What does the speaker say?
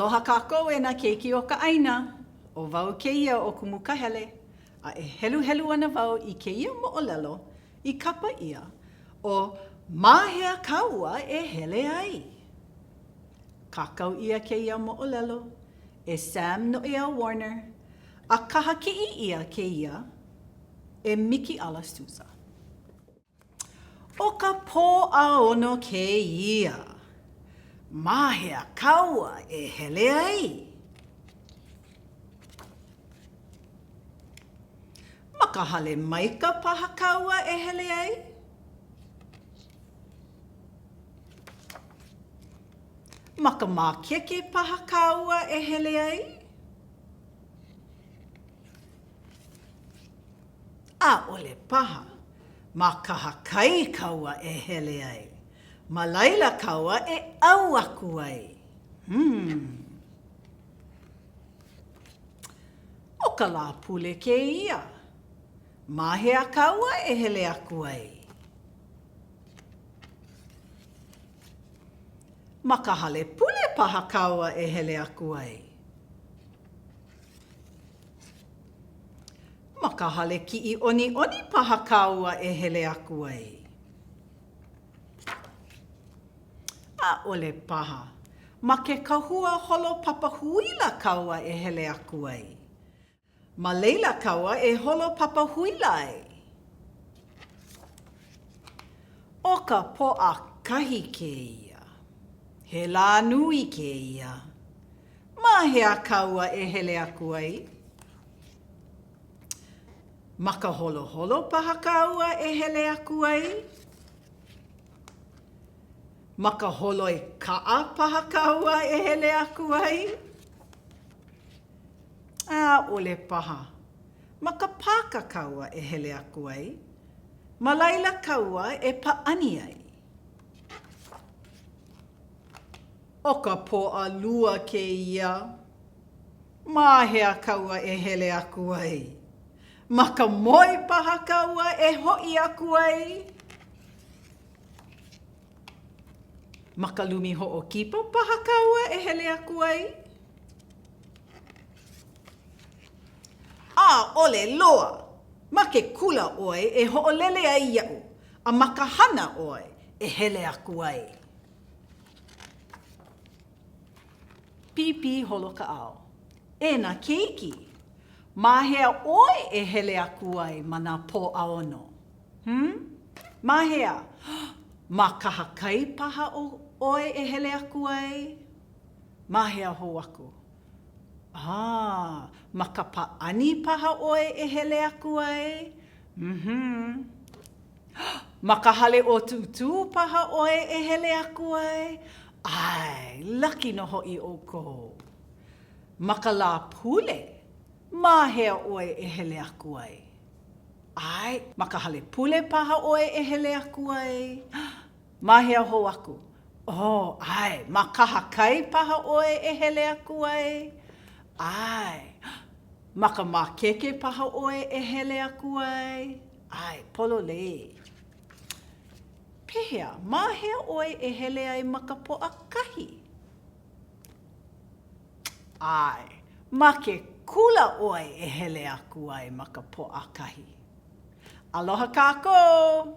Aloha Kākou e nā keiki o ka aina. O wau keia o Kumu Kahele. A e heluhelu ana wau I keia mo'olelo I kapa ia o mahea Kāua e hele ai. Kākou ia keia mo'olelo. E Sam no ia Warner. A kaha ki'i ia keia e Miki Alastusa. O ka pō aono keia. Mahea Kāua e hele ai. Makahale maika paha Kāua e hele ai. Maka mākeke paha Kāua e hele ai. A ole paha, makaha kai Kāua e hele ai. Malaila Kāua e au aku ai. O ka lā pule ke ia. Mahea Kāua e hele aku ai. Makahale pule paha Kāua e hele aku ai. Makahale ki'i oni paha Kāua e hele aku ai. A ole paha, ma ke kahua holo papahuila Kāua e hele aku ai. Ma leila Kāua e holo papahuila ai. O ka po'a kahi ke ia. He lā nui ke ia. Mahea Kāua e hele aku ai. Ma ka holo paha Kāua e hele aku ai. Ma ka holo e ka'a paha Kāua e hele aku ai. A ole paha. Ma ka pāka Kāua e hele aku ai. Ma laila Kāua e pa'ani ai. O ka po'a lua ke ia. Mahea Kāua e hele aku ai. Ma ka moi paha Kāua e ho'i aku ai. Ma ka lumi ho'okipa paha Kāua e hele aku ai. A ole loa, ma ke kula oi e ho'olele ai ia'u, a ma ka hana oi e hele aku ai. Pipi holo ka ao. E nā keiki, mahea oi e hele aku ai ma nā pō aono. Mahea, ma kaha kai paha oi e hele aku ai. Mahea ho aku. Ma ka pa'ani paha oi e hele aku ai. Ma ka hale o tutu paha oi e hele aku ai. Ai, laki no ho'i o ko. Ma ka lā pule, mahea oi e hele aku ai. Ai, ma ka hale pule paha oi e hele aku ai. Mahea ho aku. Ai, ma kaha kai paha oi e hele aku ai. Ai, ma ka mākeke paha oi e hele aku ai. Ai, polo le. Pehea, mahea oi e hele ai ma ka po'a kahi. Ai, ma ke kula oi e hele aku ai ma ka po'a kahi. Aloha Kākou!